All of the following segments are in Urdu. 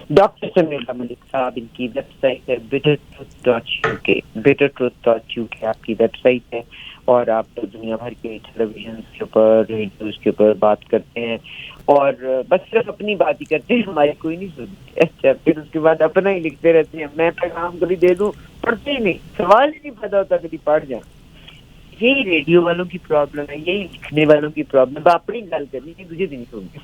ڈاکٹر سمیع ملک صاحب، ان کی ویب سائٹ ہے bittertruth.uk، bittertruth.uk آپ کی ویب سائٹ ہے، اور آپ دنیا بھر کے ٹیلی ویژن کے اوپر، ریڈیوز کے اوپر بات کرتے ہیں، اور بس صرف اپنی بات ہی کرتے ہیں، ہماری کوئی نہیں سنتی. اچھا، پھر اس کے بعد اپنا ہی لکھتے رہتے ہیں. میں پیغام کبھی دے دوں، پڑھتے ہی نہیں، سوال ہی نہیں پیدا ہوتا کبھی پڑھ جائیں. یہی ریڈیو والوں کی پرابلم ہے، یہی لکھنے والوں کی پرابلم ہے. اپنی گل کرنی ہے، تجھے بھی نہیں سنتی.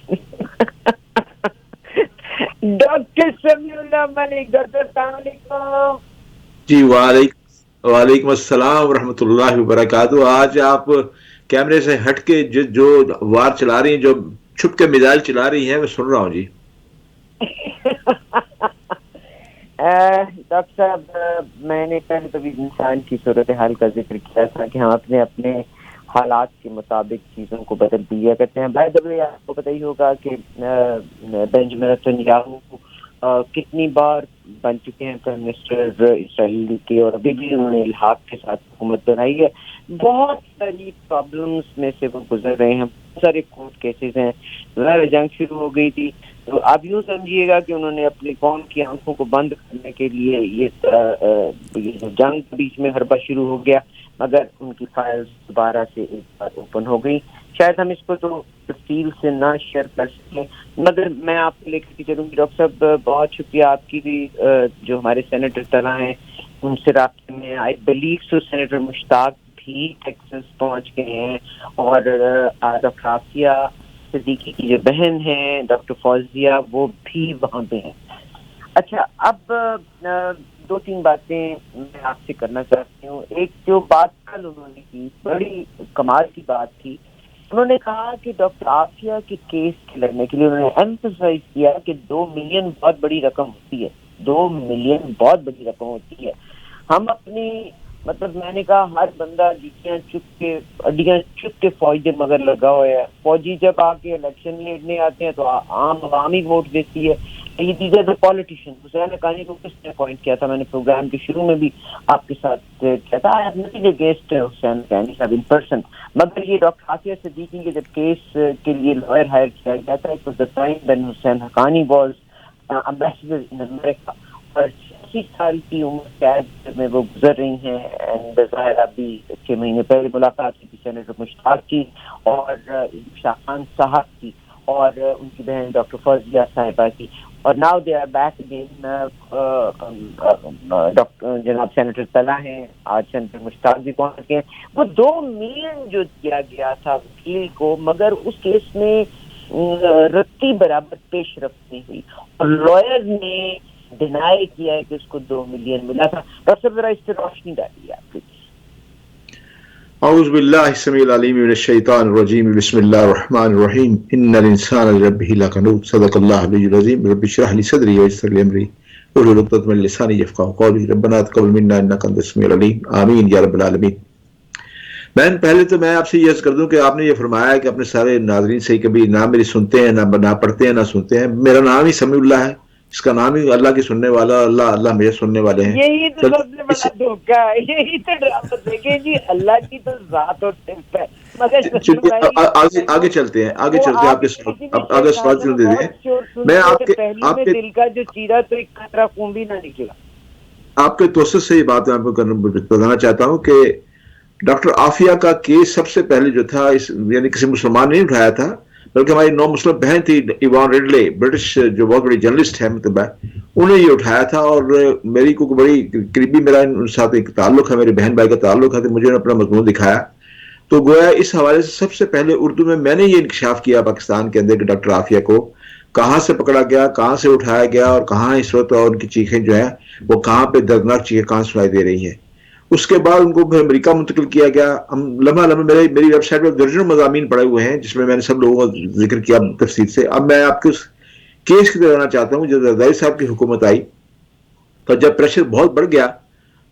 ڈاکٹر سمیع اللہ ملک، ڈاکٹر السلام علیکم. جی وعلیکم السلام ورحمۃ اللہ وبرکاتہ. آج آپ کیمرے سے ہٹ کے جو وار چلا رہی ہیں، جو چھپ کے میزائل چلا رہی ہیں، میں سن رہا ہوں. جی ڈاکٹر صاحب، میں نے پہلے تو بھی انسان کی صورتحال کا ذکر کیا تھا کہ ہم اپنے حالات کے مطابق چیزوں کو بدل دیا کرتے ہیں. بائی دا وے، آپ کو پتہ ہی ہوگا کہ بنجامن نیتن کتنی بار بن چکے ہیں پرائم منسٹر اسرائیل کے، اور ابھی بھی انہوں نے الحاق کے ساتھ حکومت بنائی ہے. بہت ساری پرابلمس میں سے وہ گزر رہے ہیں، بہت سارے کورٹ کیسز ہیں. جنگ شروع ہو گئی تھی، تو آپ یوں سمجھیے گا کہ انہوں نے اپنی قوم کی آنکھوں کو بند کرنے کے لیے یہ جنگ بیچ میں ہر بار شروع ہو گیا، مگر ان کی فائلز دوبارہ سے ایک بار اوپن ہو گئی. شاید ہم اس کو تو تفصیل سے نہ شیئر کر سکیں، مگر میں آپ کو لے کر کے چلوں گی. ڈاکٹر صاحب، بہت شکریہ آپ کی بھی، جو ہمارے سینیٹر طلحہ ہیں ان سے رابطے میں. آئی بلیو سو سینیٹر مشتاق بھی ٹیکساس پہنچ گئے ہیں، اور ڈاکٹر عافیہ صدیقی کی جو بہن ہے ڈاکٹر فوزیہ، وہ بھی وہاں پہ ہیں. اچھا، اب دو تین باتیں میں آپ سے کرنا چاہتی ہوں. ایک جو بات کل انہوں نے کی، بڑی کمال کی بات تھی. انہوں نے کہا کہ ڈاکٹر عافیہ کے کیس کے لڑنے کے لیے انہوں نے ایمفسائز کیا کہ 2 ملین بہت بڑی رقم ہوتی ہے، 2 ملین بہت بڑی رقم ہوتی ہے. ہم اپنی میں نے کہا ہر بندہ اڈیاں چپ کے فوج دے مگر لگا ہوا ہے. فوجی جب آ کے الیکشن لڑنے آتے ہیں تو عام عوام ہی ووٹ دیتی ہے. یہ دیگر دا پالیٹیشین. حسین حقانی کو کس نے اپوائنٹ کیا تھا؟ میں نے پروگرام کے شروع میں بھی آپ کے ساتھ کیا تھا. آئی ہیو نتھنگ اگینسٹ حسین حقانی صاحب ان پرسن، مگر یہ ڈاکٹر عافیہ صدیقی کے جب کیس کے لیے لائر ہائر کیا گیا تھا، it was the time when Husain Haqqani was ambassador in America, اور 80 سال کی عمر قید میں وہ گزر رہی ہیں. اینڈ ظاہر ابھی 6 مہینے پہلے ملاقات کی تھی سینیٹر مشتاق کی اور شاہ خان صاحب کی اور ان کی بہن ڈاکٹر فوزیہ صاحبہ کی، اور now they are back again. Doctor جناب سینیٹر طلحہ ہیں، آج سینیٹر مشتاق بھی پہنچ گئے. وہ 2 ملین جو دیا گیا تھا وکیل کو، مگر اس کیس میں رتی برابر پیش رفت نہیں ہوئی، اور لائر نے ڈینائی کیا ہے کہ اس کو 2 ملین ملا تھا. ڈاکٹر صاحب ذرا اس پہ روشنی ڈالیے آپ. اعوذ باللہ السمیع العلیم من الشیطان الرجیم. بسم اللہ الرحمن الرحیم. ان الانسان لربہ لکنود. صدق اللہ العلی العظیم. رب اشرح لی صدری ویسر لی امری واحلل عقدۃ من لسانی یفقہوا قولی. ربنا تقبل منا انک انت السمیع العلیم. آمین یا رب العالمین. بہن، پہلے تو میں آپ سے یہ عرض کر دوں کہ آپ نے یہ فرمایا کہ اپنے سارے ناظرین سے کبھی نہ میری سنتے ہیں، نہ پڑھتے ہیں، نہ سنتے ہیں. میرا نام ہی سمیع اللہ ہے، اس کا نام ہی اللہ کی سننے والا، اللہ میرے سننے والے ہیں. یہی تو سب سے بڑا دھوکہ ہے، یہی تو ڈرامہ. دیکھیں جی، اللہ کی تو ذات اور صفت ہے، مگر آگے چلتے ہیں وہ آپ آپ کے کسی بھی اب آگے سوال شیطان دے دیں. غوث چور میں سننے آپ سے کے پہلو میں دل کا جو چیرا تو ایک قطرہ خون بھی نہ نکلا. آپ کے توسط سے یہ بات میں آپ کو بتانا چاہتا ہوں کہ ڈاکٹر عافیہ کا کیس سب سے پہلے جو تھا، یعنی کسی مسلمان نے نہیں اٹھایا تھا، بلکہ ہماری 9 مسلم بہن تھی ایوان ریڈلے، برٹش جو بہت بڑی جرنلسٹ ہے، انہوں نے یہ اٹھایا تھا. اور میری کو بڑی قریبی میرا ان ساتھ ایک تعلق ہے، میرے بہن بھائی کا تعلق ہے، تو مجھے اپنا مضمون دکھایا. تو گویا اس حوالے سے سب سے پہلے اردو میں نے یہ انکشاف کیا پاکستان کے اندر کہ ڈاکٹر عافیہ کو کہاں سے پکڑا گیا، کہاں سے اٹھایا گیا، اور کہاں اس وقت اور ان کی چیخیں جو ہے وہ کہاں پہ دردناک چیخیں کہاں سنائی دے رہی ہیں. اس کے بعد ان کو امریکہ منتقل کیا گیا. ہم لمحہ میری ویب سائٹ پر درجنوں مضامین پڑے ہوئے ہیں جس میں نے سب لوگوں کا ذکر کیا تفصیل سے. اب میں آپ کے اس کیس کی طرح جانا چاہتا ہوں. جب زرداری صاحب کی حکومت آئی تو جب پریشر بہت بڑھ گیا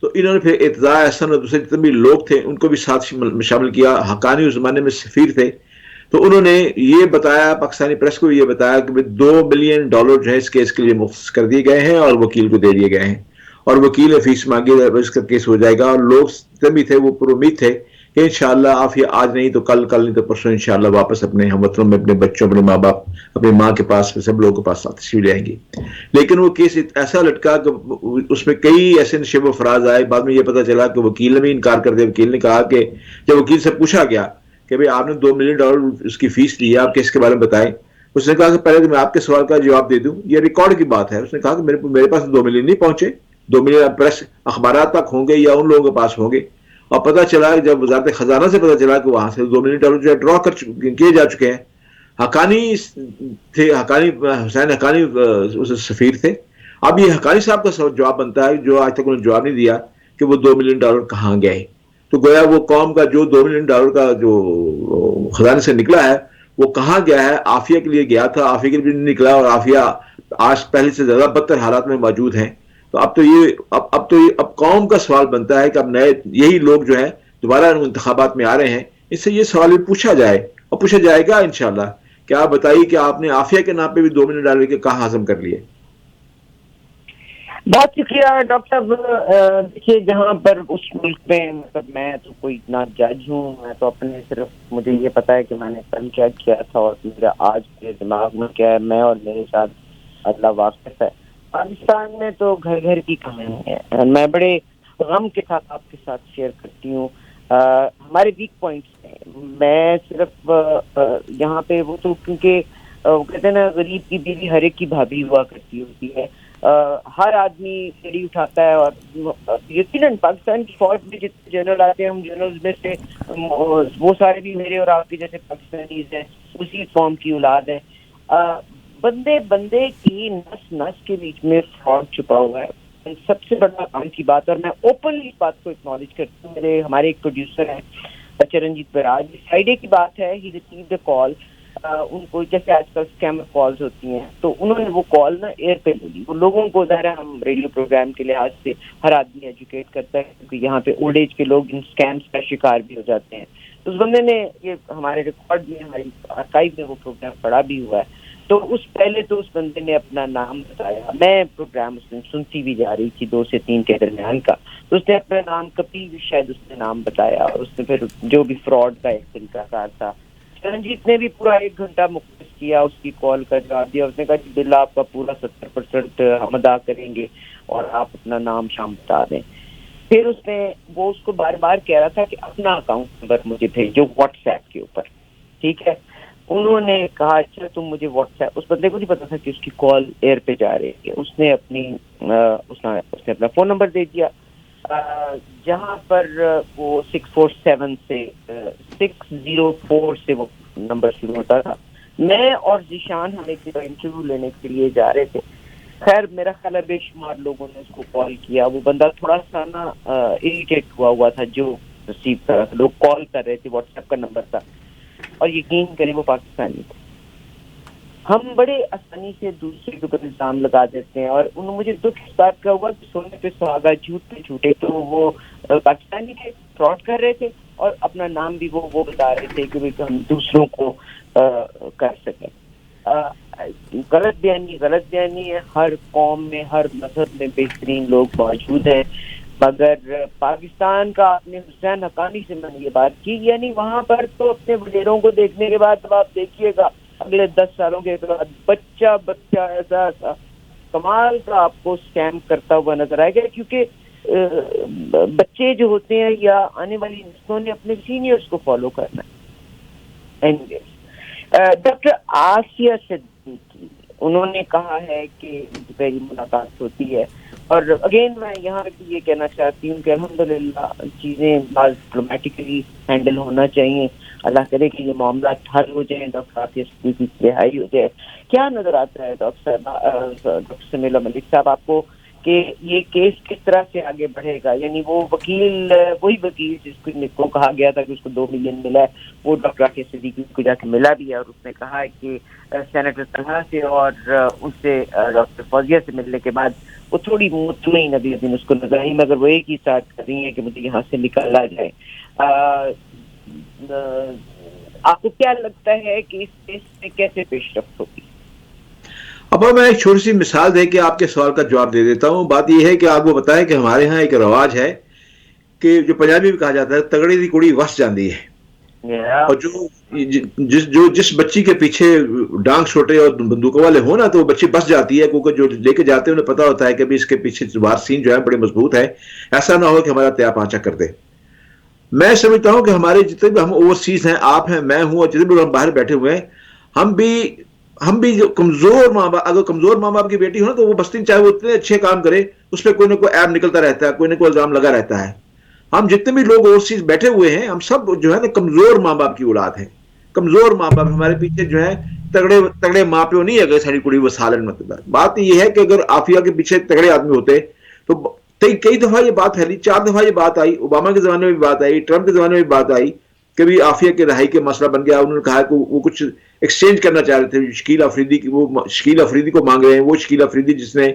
تو انہوں نے پھر ارتضاء احسن اور دوسرے جتنے بھی لوگ تھے ان کو بھی ساتھ شامل کیا. حقانی اس زمانے میں سفیر تھے، تو انہوں نے یہ بتایا، پاکستانی پریس کو یہ بتایا کہ $2 ملین جو ہے اس کیس کے لیے مختص کر دیے گئے ہیں اور وکیل کو دے دیے گئے ہیں، اور وکیل نے فیس مانگی، اس کا کیس ہو جائے گا. اور لوگ جتنے بھی تھے وہ پر امید تھے کہ انشاءاللہ آفیہ آج نہیں تو کل، کل نہیں تو پرسوں انشاءاللہ واپس اپنے ہم وطنوں میں، اپنے بچوں، اپنے ماں باپ، اپنی ماں کے پاس، سب لوگوں کے پاس تشریف لے آئیں گی. لیکن وہ کیس ایسا لٹکا کہ اس میں کئی ایسے نشیب و فراز آئے. بعد میں یہ پتا چلا کہ وکیل نے بھی انکار کر دیا. وکیل نے کہا کہ جب وکیل سے پوچھا گیا کہ بھئی آپ نے $2 ملین اس کی فیس لی ہے، آپ کس کے بارے میں بتائیں. اس نے کہا کہ پہلے تو میں آپ کے سوال کا جواب دے دوں، یہ ریکارڈ کی بات ہے. اس نے کہا کہ میرے پاس 2 ملین نہیں پہنچے. 2 ملین پریس اخبارات تک ہوں گے یا ان لوگوں کے پاس ہوں گے. اور پتہ چلا جب وزارت خزانہ سے پتہ چلا کہ وہاں سے $2 ملین جو ہے ڈرا کیے جا چکے ہیں. حقانی تھے، حقانی حسین حقانی اس سفیر تھے. اب یہ حقانی صاحب کا جواب بنتا ہے جو آج تک انہوں نے جواب نہیں دیا کہ وہ $2 ملین کہاں گئے. تو گویا وہ قوم کا جو $2 ملین کا جو خزانے سے نکلا ہے وہ کہاں گیا ہے؟ عافیہ کے لیے گیا تھا، عافیہ کے لیے نہیں نکلا، اور عافیہ آج پہلے سے زیادہ بدتر حالات میں موجود ہیں. تو اب قوم کا سوال بنتا ہے کہ اب نئے یہی لوگ جو ہیں دوبارہ انتخابات میں آ رہے ہیں، اس سے یہ سوال بھی پوچھا جائے اور پوچھا جائے گا انشاءاللہ کہ آپ بتائیے کہ آپ نے عافیہ کے نام پہ بھی $2 ملین کے کہاں ہضم کر لیے. بہت شکریہ ڈاکٹر صاحب. دیکھیے جہاں پر اس ملک میں مطلب میں تو کوئی اتنا جج ہوں، میں تو اپنے صرف مجھے یہ پتا ہے کہ میں نے کل کیا کیا تھا اور میرا آج کے دماغ میں کیا ہے، میں اور میرے ساتھ اللہ واقف ہے. پاکستان میں تو گھر گھر کی کہانی ہے. میں بڑے غم کے ساتھ آپ کے ساتھ شیئر کرتی ہوں ہمارے ویک پوائنٹس ہیں. میں صرف یہاں پہ وہ تو کیونکہ کہتے ہیں نا غریب کی بیوی ہر ایک کی بھابھی ہوا کرتی ہوتی ہے. ہر آدمی گاڑی اٹھاتا ہے اور یقیناً پاکستان کی فوج میں جتنے جنرل آتے ہیں ہم جنرل میں سے وہ سارے بھی میرے اور آپ کے جیسے پاکستانیز ہیں، اسی فارم کی اولاد ہے. بندے کی نس نس کے بیچ میں فراڈ چھپا ہوا ہے. سب سے بڑا کام کی بات، اور میں اوپنلی اس بات کو اکنالج کرتی ہوں، ہمارے ایک پروڈیوسر ہیں چرنجیت براج، فرائیڈے کی بات ہے، ہی ریسیوڈ اے کال. ان کو جیسے آج کل اسکیمر کالز ہوتی ہیں تو انہوں نے وہ کال نا ایئر پہ لے لی. وہ لوگوں کو ظاہر ہے ہم ریڈیو پروگرام کے لحاظ سے ہر آدمی ایجوکیٹ کرتا ہے کیونکہ یہاں پہ اولڈ ایج کے لوگ ان اسکیمس کا شکار بھی ہو جاتے ہیں. تو اس بندے نے یہ ہمارے ریکارڈ میں، ہماری آرکائیو میں وہ پروگرام پڑا بھی ہوا ہے. تو پہلے تو اس بندے نے اپنا نام بتایا. میں پروگرام اس میں سنتی بھی جا رہی تھی 2 سے 3 کے درمیان کا. تو اس نے اپنا نام کبھی شاید اس نے نام بتایا اور اس نے پھر جو بھی فراڈ کا ایک طریقہ کار تھا. چرنجیت نے بھی پورا 1 گھنٹہ مختص کیا، اس کی کال کا جواب دیا. اس نے کہا کہ بل آپ کا پورا 70% ہم ادا کریں گے اور آپ اپنا نام شام بتا دیں. پھر وہ اس کو بار بار کہہ رہا تھا کہ اپنا اکاؤنٹ نمبر مجھے بھیجو واٹس ایپ کے اوپر. ٹھیک ہے، انہوں نے کہا اچھا تم مجھے واٹس ایپ. اس بندے کو نہیں پتا تھا کہ اس کی کال ایئر پہ جا رہی ہے. اس نے اپنا فون نمبر دے دیا جہاں پر وہ 647 سے 604 سے وہ نمبر شروع ہوتا تھا. میں اور ذیشان ہم ایک جگہ انٹرویو لینے کے لیے جا رہے تھے. خیر میرا خیال ہے بے شمار لوگوں نے اس کو کال کیا. وہ بندہ تھوڑا سا نا اریٹیٹ ہوا تھا جو ریسیو کر رہا تھا. لوگ کال کر رہے تھے، واٹس ایپ کا نمبر تھا اور یقین کریں وہ پاکستانی تھے. ہم بڑے آسانی سے دوسرے کے اوپر الزام لگا دیتے ہیں اور مجھے دکھ اس بات کا ہوا کہ سونے پہ سہاگا جھوٹ پہ جھوٹے. تو وہ پاکستانی تھے، فراڈ کر رہے تھے اور اپنا نام بھی وہ بتا رہے تھے کہ ہم دوسروں کو کر سکیں. غلط بیانی ہے. ہر قوم میں، ہر مذہب میں بہترین لوگ موجود ہیں، مگر پاکستان کا آپ نے حسین حقانی سے میں نے یہ بات کی، یعنی وہاں پر تو اپنے وزیروں کو دیکھنے کے بعد اب آپ دیکھیے گا اگلے 10 سالوں کے بعد بچہ ایسا کمال کا آپ کو اسکیم کرتا ہوا نظر آئے گا. کیونکہ بچے جو ہوتے ہیں یا آنے والی نسلوں نے اپنے سینئرز کو فالو کرنا ہے. ڈاکٹر آسیہ صدیقی انہوں نے کہا ہے کہ پہلی ملاقات ہوتی ہے اور اگین میں یہاں یہ کہنا چاہتی ہوں کہ الحمدللہ چیزیں بعض ڈپلومیٹکلی ہینڈل ہونا چاہیے. اللہ کرے کہ یہ معاملات حل ہو جائیں، ڈاکٹر آسیہ صدیقی کی رہائی ہو جائے. کیا نظر آتا ہے ڈاکٹر سمیلہ ملک صاحب آپ کو کہ یہ کیس کس طرح سے آگے بڑھے گا؟ یعنی وہ وہی وکیل جس کو کہا گیا تھا کہ اس کو 2 ملین ملا ہے، وہ ڈاکٹر آسیہ صدیقی کو جا کے ملا بھی ہے اور اس نے کہا ہے کہ سینیٹر طلحہ سے اور ان سے ڈاکٹر فوزیہ سے ملنے کے بعد وہ تھوڑی مطمئن ابھی اس کو نظر آئی، مگر وہ ایک ہی ساتھ کر رہی ہیں کہ مجھے یہاں سے نکالا جائے. آپ کو کیا لگتا ہے کہ اس کیس میں کیسے پیش رفت ہوگی؟ اب میں ایک چھوٹی سی مثال دے کے آپ کے سوال کا جواب دے دیتا ہوں. بات یہ ہے کہ آپ کو بتائیں کہ ہمارے ہاں ایک رواج ہے کہ جو پنجابی میں کہا جاتا ہے تگڑے دی کڑی وس جاندی ہے. اور جس بچی کے پیچھے ڈانگ چھوٹے اور بندوقوں والے ہو نا تو وہ بچی بس جاتی ہے, کیونکہ جو لے کے جاتے ہیں انہیں پتا ہوتا ہے کہ اس کے پیچھے وارسین جو ہے بڑے مضبوط ہے, ایسا نہ ہو کہ ہمارا تیا پانچا کر دے. میں سمجھتا ہوں کہ ہمارے جتنے بھی ہم اوورسیز ہیں, آپ ہیں, میں ہوں, اور جتنے بھی لوگ باہر بیٹھے ہوئے ہیں, ہم بھی جو کمزور ماں باپ, اگر کمزور ماں باپ کی بیٹی ہو نا تو وہ بستی چاہے وہ اتنے اچھے کام کرے اس پہ کوئی نہ کوئی ایپ نکلتا رہتا ہے, کوئی نہ کوئی الزام لگا رہتا ہے. ہم جتنے بھی لوگ اوورسیز بیٹھے ہوئے ہیں ہم سب جو ہے نا کمزور ماں باپ کی اولاد ہیں. کمزور ماں باپ ہمارے پیچھے جو ہے تگڑے ماں پیو نہیں ہے. اگر ساری کڑی وہ سالن مطلب بات یہ ہے کہ اگر عافیہ کے پیچھے تگڑے آدمی ہوتے تو کئی دفعہ یہ بات پھیلی, 4 دفعہ یہ بات آئی, اوباما کے زمانے میں بھی بات آئی, ٹرمپ کے زمانے میں بھی بات آئی, کبھی عافیہ کے رہائی کے مسئلہ بن گیا. انہوں نے کہا کہ وہ کچھ ایکسچینج کرنا چاہ رہے تھے شکیل افریدی کی, وہ شکیل افریدی کو مانگ رہے ہیں. وہ شکیل افریدی جس نے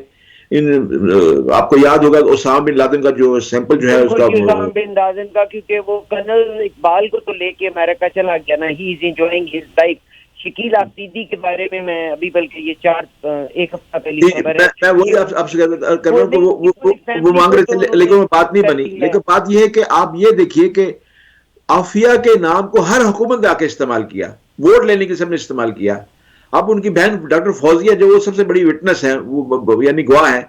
آپ کو یاد ہوگا اسامہ بن لادن کا جو سیمپل جو ہے اس کا, اسامہ بن لادن کا, کیونکہ وہ کرنل اقبال کو تو لے کے امریکہ چلا گیا نا, he is enjoying his life. Shakil Afridi کے بارے میں ابھی بلکہ یہ ایک ہفتہ پہلی خبر ہے, میں وہی آپ سے کر رہا ہوں کہ وہ مانگ رہے تھے لیکن وہ بات نہیں بنی. لیکن بات یہ ہے کہ آپ یہ دیکھیے کہ عافیہ کے نام کو ہر حکومت نے آ کے استعمال کیا, ووٹ لینے کے سب نے استعمال کیا. اب ان کی بہن ڈاکٹر فوزیہ جو وہ سب سے بڑی وٹنس ہے, وہ یعنی گواہ ہے.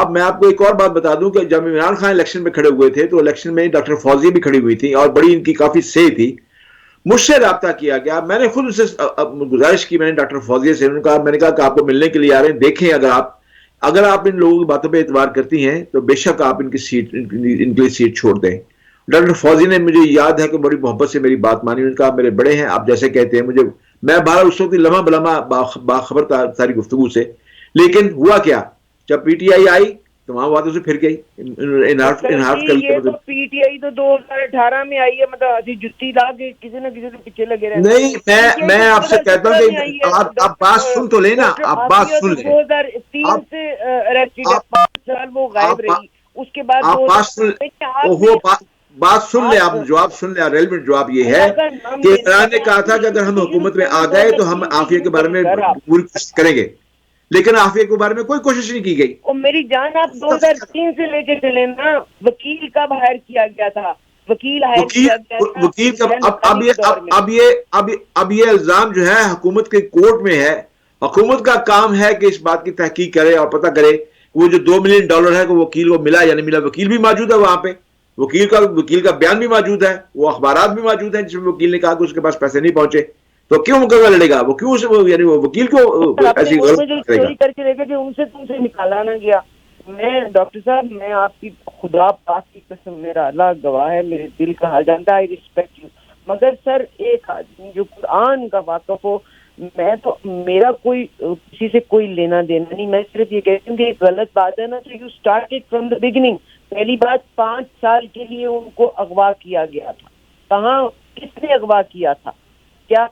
میں آپ کو ایک اور بات بتا دوں کہ جب عمران خان الیکشن میں کھڑے ہوئے تھے تو الیکشن میں ڈاکٹر فوزیہ بھی کھڑی ہوئی تھی اور بڑی ان کی کافی سے تھی. مجھ سے رابطہ کیا گیا, میں نے خود سے گزارش کی, میں نے ڈاکٹر فوزیہ سے میں نے کہا کہ آپ کو ملنے کے لیے آ رہے ہیں, دیکھیں اگر آپ ان لوگوں کی باتوں پہ اعتبار کرتی ہیں تو بے شک آپ ان کے لیے سیٹ چھوڑ دیں. ڈاکٹر فوزی نے مجھے یاد ہے کہ بڑی محبت سے میری بات مانی. انہوں نے کہا میرے بڑے ہیں, آپ جیسے کہتے ہیں مجھے, میں باہر اس وقت لمحہ بلمحہ باخبر تھا ساری گفتگو سے. لیکن ہوا کیا, جب پی ٹی آئی آئی تو وہاں باتوں سے پھر گئی, انحراف کر لیا. تو پی ٹی آئی تو 2018 میں آئی ہے, مطلب جتی لا کے کسی نہ کسی کے پیچھے لگے رہتے. نہیں, میں آپ سے کہتا ہوں کہ آپ بات سن تو لینا, آپ بات سن لیں. 2003 سے اریسٹڈ ہے, 5 سال وہ غائب رہی, اس کے بعد بات سن لیں, آپ جواب سن لیں. ریلیونٹ جواب یہ ہے کہ عمران نے کہا تھا کہ اگر ہم حکومت میں آ گئے تو ہم عافیہ کے بارے میں پوری کوشش کریں گے, لیکن عافیہ کے بارے میں کوئی کوشش نہیں کی گئی. اور میری جان, آپ 2003 سے لے کے چلیں نا, وکیل کب ہائر کیا گیا تھا, وکیل اب یہ الزام جو ہے حکومت کے کورٹ میں ہے. حکومت کا کام ہے کہ اس بات کی تحقیق کرے اور پتہ کرے وہ جو $2 ملین ہے وہ وکیل کو ملا یا نہیں ملا. وکیل بھی موجود ہے وہاں پہ, وکیل کا بیان بھی موجود ہے, وہ اخبارات بھی موجود ہیں جس میں وکیل نے کہا کہ اس کے پاس پیسے نہیں پہنچے. تو کیوں مقدمہ لڑے گا وہ, کیوں یعنی وہ وکیل کو ایسی غلط کرے گا. کر کے لے گا کہ ان سے تم سے نکالا نہ گیا. میں ڈاکٹر صاحب, میں آپ کی خدا پاک کی قسم, میرا اللہ گواہ ہے, میرے دل کا حال جانتا ہے, I respect you. مگر سر ایک آدمی جو قرآن کا واقف ہو, میں تو میرا کوئی کسی سے کوئی لینا دینا نہیں, میں صرف یہ کہتی ہوں کہ ایک غلط بات ہے نا, تو you start it from the beginning. پہلی بات, 5 سال کے لیے ان کو اغوا کیا گیا تھا. کہاں, کس نے اغوا کیا تھا؟ کیا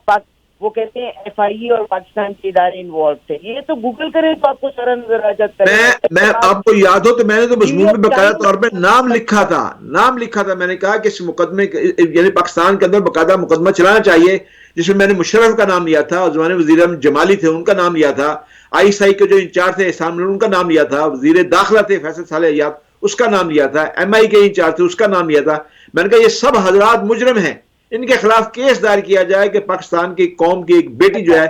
وہ کہتے ہیں ایف آئی اے اور پاکستان کے ادارے انوالو تھے. یہ تو گوگل کریں تو آپ کو سارا نظر آ جاتا ہے. میں آپ کو یاد ہو تو میں نے تو مضمون میں باقاعدہ طور پہ نام لکھا تھا. میں نے کہا کہ اس مقدمے یعنی پاکستان کے اندر باقاعدہ مقدمہ چلانا چاہیے, جس میں نے مشرف کا نام لیا تھا, زمانے وزیر اعظم جمالی تھے ان کا نام لیا تھا, ISI کے جو انچارج تھے احسان ان کا نام لیا تھا, وزیر داخلہ تھے فیصل صالح عیاد اس کا نام لیا تھا, MI کے انچارج تھے اس کا نام لیا تھا. میں نے کہا یہ سب حضرات مجرم ہیں, ان کے خلاف کیس دائر کیا جائے کہ پاکستان کی قوم کی ایک بیٹی جو ہے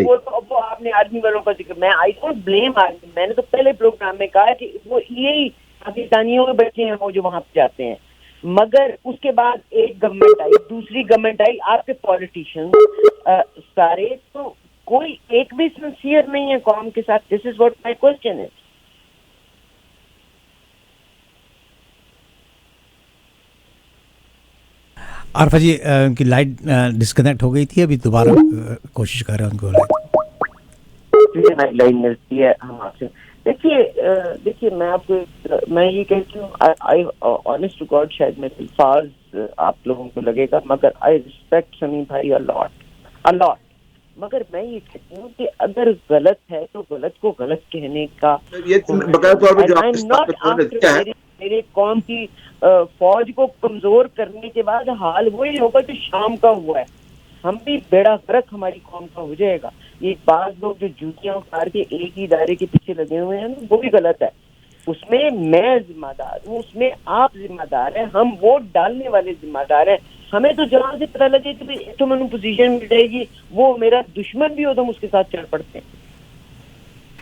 وہ آپ نے آرمی والوں کا ذکر, میں آئی ڈونٹ بلیم آرمی. میں نے تو پہلے پروگرام میں کہا کہ وہ یہی پاکستانیوں کے بچے ہیں وہ جو وہاں پہ جاتے ہیں. مگر اس کے بعد ایک گورنمنٹ آئی, دوسری گورنمنٹ آئی, آپ کے پالیٹیشین سارے, تو کوئی ایک بھی سنسیئر نہیں ہے قوم کے ساتھ. دس از واٹ مائی کوسچن ہے. عارفہ جی ان کی لائٹ ڈسکنیکٹ ہو گئی تھی, ابھی دوبارہ کوشش کر رہے ہیں ان کو لائن ملتی ہے ہم آپ سے. دیکھیے میں آپ کو میں یہ کہتی ہوں, آنیسٹ ٹو گاڈ شاید میں الفاظ آپ لوگوں کو لگے گا, مگر آئی ریسپیکٹ سمیم بھائی الاٹ. مگر میں یہ کہتی ہوں کہ اگر غلط ہے تو غلط کو غلط کہنے کا, میرے قوم کی فوج کو کمزور کرنے کے بعد حال وہی ہوگا جو شام کا ہوا ہے. ہم بھی بیڑا غرق ہماری قوم کا ہو جائے گا. یہ بعض لوگ جو جوتیاں اتار کے ایک ہی ادارے کے پیچھے لگے ہوئے ہیں وہ بھی غلط ہے. اس میں میں ذمہ دار ہوں, اس میں آپ ذمہ دار ہیں, ہم ووٹ ڈالنے والے ذمہ دار ہیں. ہمیں تو جہاں سے پتہ لگے کہ تو میں پوزیشن مل جائے گی, وہ میرا دشمن بھی ہو تو ہم اس کے ساتھ چڑھ پڑتے ہیں.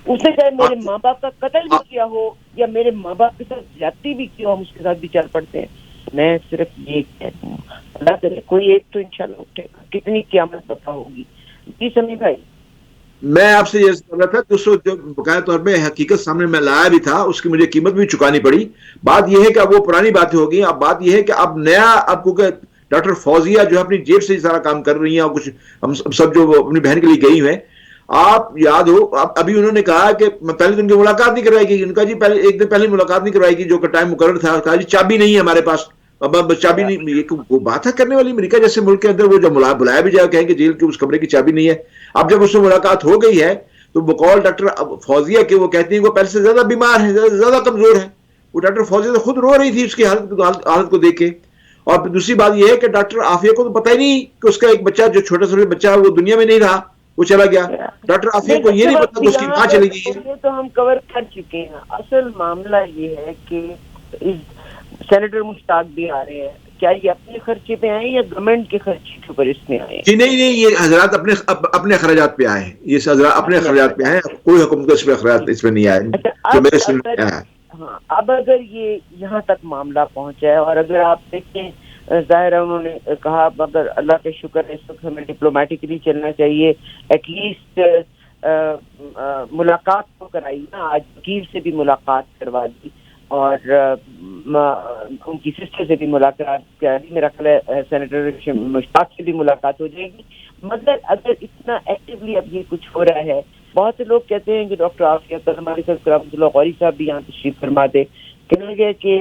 اس نے چاہے میرے ماں باپ کا قتل بھی کیا ہو یا میرے ماں باپ کے ساتھ زیادتی بھی کی ہو, ہم اس کے ساتھ بھی چل پڑتے ہیں. میں صرف یہ کہتا ہوں, اللہ کرے کوئی ایک تو انشاءاللہ اٹھے گا. کتنی قیامت بتا ہوگی. جی سمیع بھائی, میں آپ سے یہ کر رہا تھا کہ اس وقت جو باقاعدہ طور پہ حقیقت سامنے میں لایا بھی تھا, اس کی مجھے قیمت بھی چکانی پڑی. بات یہ ہے کہ اب وہ پرانی باتیں ہو گئی. اب بات یہ ہے کہ اب نیا, اب کو کہ ڈاکٹر فوزیہ جو اپنی جیب سے سارا کام کر رہی ہیں, اور کچھ ہم سب جو اپنی بہن کے لیے گئی ہیں, آپ یاد ہو ابھی انہوں نے کہا کہ پہلے تو ان کی ملاقات نہیں کروائی گئی. ان کا جی پہلے ایک دن پہلے ملاقات نہیں کروائی گئی جو کہ ٹائم مقرر تھا. کہا جی چابی نہیں ہے ہمارے پاس. اب چابی نہیں, یہ وہ بات ہے کرنے والی. امریکہ جیسے ملک کے اندر وہ جب بلایا بھی جائے کہیں کہ جیل کے اس کمرے کی چابی نہیں ہے. اب جب اس سے ملاقات ہو گئی ہے تو بقول ڈاکٹر فوزیہ کے وہ کہتی ہیں وہ پہلے سے زیادہ بیمار ہیں, زیادہ کمزور ہیں. وہ ڈاکٹر فوزیہ تو خود رو رہی تھی اس کی حالت کو دیکھ کے. اور پھر دوسری بات یہ ہے کہ ڈاکٹر عافیہ کو تو پتہ ہی نہیں کہ اس کا ایک بچہ جو چھوٹا سا بچہ وہ دنیا میں نہیں رہا, وہ چلا گیا. ڈاکٹر عافیہ کو یہ نہیں پتا کہ اس کی ماں چلی گئی ہے. یہ تو ہم کور کر چکے ہیں. اصل معاملہ یہ ہے کہ سینیٹر مشتاق بھی آ رہے ہیں. کیا یہ اپنے خرچے پہ آئے یا گورنمنٹ کے خرچے کے اوپر اس میں آئے؟ جی نہیں, یہ حضرات اپنے اخراجات پہ آئے ہیں. یہ حضرات اپنے اخراجات پہ آئے ہیں. کوئی حکومت کا اس پہ اخراجات اس میں نہیں آئے جو میرے سن میں آیا ہے. ہاں, اب اگر یہ یہاں تک معاملہ پہنچا ہے, اور اگر آپ دیکھیں ظاہر ہے انہوں نے کہا مگر اللہ کا شکر ہے اس وقت ہمیں ڈپلومیٹکلی چلنا چاہیے. ایٹ لیسٹ ملاقات تو کرائی نا, آج وکیل سے بھی ملاقات کروا دی اور ان کی سسٹر سے بھی ملاقات کری. میرا خیال ہے سینیٹر مشتاق سے بھی ملاقات ہو جائے گی. مگر اگر اتنا ایکٹیولی اب یہ کچھ ہو رہا ہے, بہت سے لوگ کہتے ہیں کہ ڈاکٹر عافیہ کل ہمارے ساتھ رحمۃ اللہ غوری صاحب بھی یہاں تشریف فرما دے, کہنے گے کہ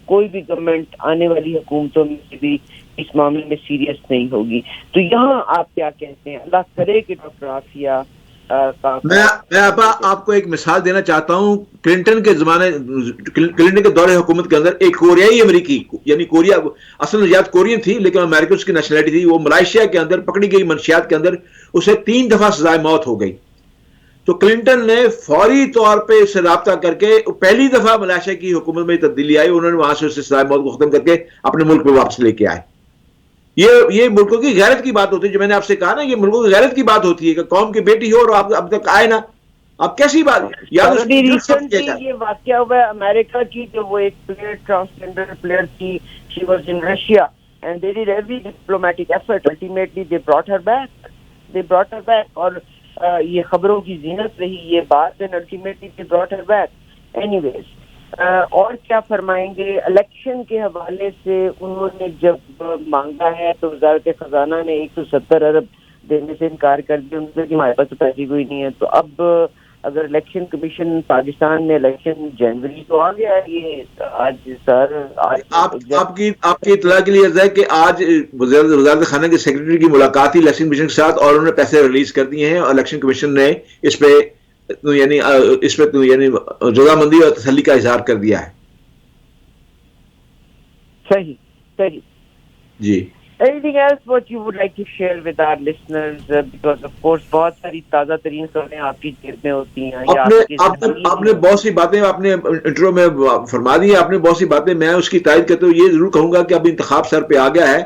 کوئی بھی گورنمنٹ آنے والی حکومتوں میں سے بھی اس معاملے میں سیریس نہیں ہوگی. تو یہاں آپ کیا کہتے ہیں؟ اللہ کرے کہ ڈاکٹر عافیہ میں آپ کو ایک مثال دینا چاہتا ہوں. کلنٹن کے زمانے, کلنٹن کے دور حکومت کے اندر ایک کوریائی امریکی, یعنی کوریا اصل نژاد کورین تھی لیکن امریکہ اس کی نیشنلٹی تھی, وہ ملائیشیا کے اندر پکڑی گئی منشیات کے اندر, اسے 3 دفعہ سزائے موت ہو گئی. تو کلنٹن نے فوری طور پہ اس سے رابطہ کر کے پہلی دفعہ ملائیشیا کی حکومت میں تبدیلی آئی, انہوں نے وہاں سے اسے سزائے موت کو ختم کر کے اپنے ملک میں واپس لے کے آئے. یہ ملکوں کی غیرت کی بات ہوتی ہے. جو میں نے آپ سے کہا نا, یہ ملکوں کی غیرت کی بات ہوتی ہے کہ قوم کی بیٹی ہو اور آپ اب تک آئے نا. آپ کیسی بات یہ واقعہ ہوا ہے امریکہ کی, جو وہ ایک پلیئر ٹرانسجینڈر پلیئر تھی, she was in Russia and they did every diplomatic effort, ultimately they brought her back, اور یہ خبروں کی زینت رہی یہ بات, and ultimately they brought her back. Anyways, اور کیا فرمائیں گے الیکشن کے حوالے سے انہوں نے جب مانگا ہے تو وزارت خزانہ نے 170 ارب دینے سے انکار کر دیا. ان سے کہ ہمارے پاس تو پیسے کوئی نہیں ہے. تو اب اگر الیکشن کمیشن پاکستان میں الیکشن جنوری تو آ گیا ہے, یہ آج سر آپ کی اطلاع کے لیے ہے کہ آج وزارت خانہ کے سیکرٹری کی ملاقات تھی الیکشن کمیشن کے ساتھ, اور انہوں نے پیسے ریلیز کر دیے ہیں, اور الیکشن کمیشن نے اس پہ رضامندی اور تسلی کا اظہار کر دیا ہے. صحیح جی. Anything else what you would like to share with our listeners? Because of course بہت ساری تازہ ترین خبریں آپ کی جیب میں ہوتی ہیں. آپ نے بہت سی باتیں اپنے انٹرو میں فرما دی ہیں, آپ نے بہت سی باتیں, میں اس کی تائید کرتے ہوئے یہ ضرور کہوں گا کہ اب انتخاب سر پہ آ گیا ہے.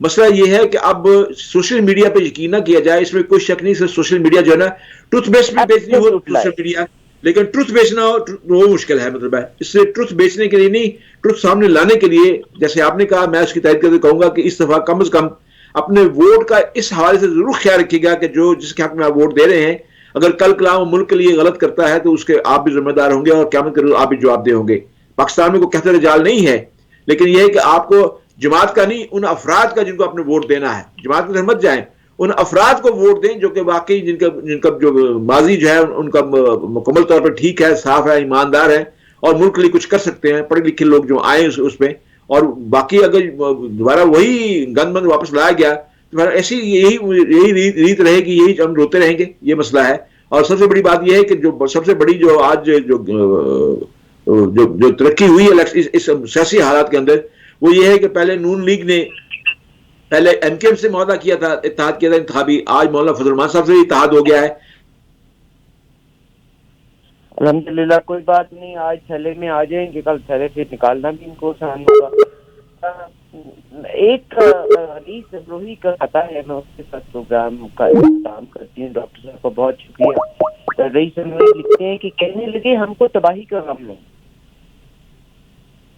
مسئلہ یہ ہے کہ اب سوشل میڈیا پہ یقین نہ کیا جائے, اس میں کوئی شک نہیں. صرف سوشل میڈیا جو ہے نا ٹروتھ بیس پہ بیچنی ہو سوشل میڈیا, لیکن ٹروتھ بیچنا ہو وہ مشکل ہے. مطلب ہے اس سے ٹروتھ بیچنے کے لیے نہیں, ٹروتھ سامنے لانے کے لیے, جیسے آپ نے کہا, میں اس کی تائید کرتے کہوں گا کہ اس دفعہ کم از کم اپنے ووٹ کا اس حوالے سے ضرور خیال رکھیے گا کہ جس کے حق میں آپ ووٹ دے رہے ہیں, اگر کل کلام ملک کے لیے غلط کرتا ہے تو اس کے آپ بھی ذمہ دار ہوں گے, اور قیامت کے روز آپ بھی جواب دے ہوں گے. پاکستان میں کوئی کہتے رجال نہیں ہے, لیکن یہ ہے کہ آپ کو جماعت کا نہیں, ان افراد کا جن کو اپنے ووٹ دینا ہے, جماعت کی طرف مت جائیں, ان افراد کو ووٹ دیں جو کہ واقعی جن کا جو ماضی جو ہے ان کا مکمل طور پر ٹھیک ہے, صاف ہے, ایماندار ہے, اور ملک کے لیے کچھ کر سکتے ہیں, پڑھے لکھے لوگ جو آئے اس میں. اور باقی اگر دوبارہ وہی گند مند واپس لایا گیا تو ایسی یہی ریت رہے گی, یہی ہم روتے رہیں گے. یہ مسئلہ ہے. اور سب سے بڑی بات یہ ہے کہ جو سب سے بڑی جو آج جو ترقی ہوئی ہے اس سیاسی حالات کے اندر, وہ یہ ہے کہ پہلے نون لیگ نے پہلے ایم کیو ایم سے معاہدہ کیا تھا, اتحاد کیا تھا انتخابی, آج مولانا فضل الرحمان صاحب سے اتحاد ہو گیا ہے. الحمدللہ کوئی بات نہیں، آج تھیلے میں آ جائیں گے، کل تھیلے سے نکالنا بھی ان کو آسان ہوگا۔ ایک حدیث روحی کا خطا ہے، میں اس کے ساتھ پروگرام کا اختتام کرتی ہوں۔ ڈاکٹر صاحب کا بہت شکریہ۔ رئیس روحی لکھتے ہیں کہ کہنے لگے ہم کو تباہی کا غم نہیں،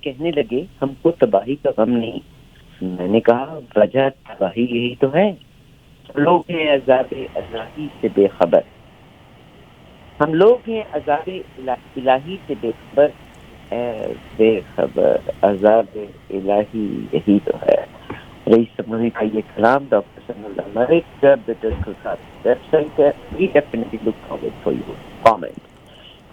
کہنے لگے ہم کو تباہی کا غم نہیں۔ میں نے کہا وجہ تباہی یہی تو ہے، لوگ ہیں عذاب الہی سے بے خبر، ہم لوگ ہیں عذاب الہی سے بے خبر، بے خبر عذاب الہی یہی تو ہے۔ رئیس سموی کا یہ کلام ڈاکٹر سمی اللہ ملک، ویب سائٹ ہے، we definitely look forward for your comment.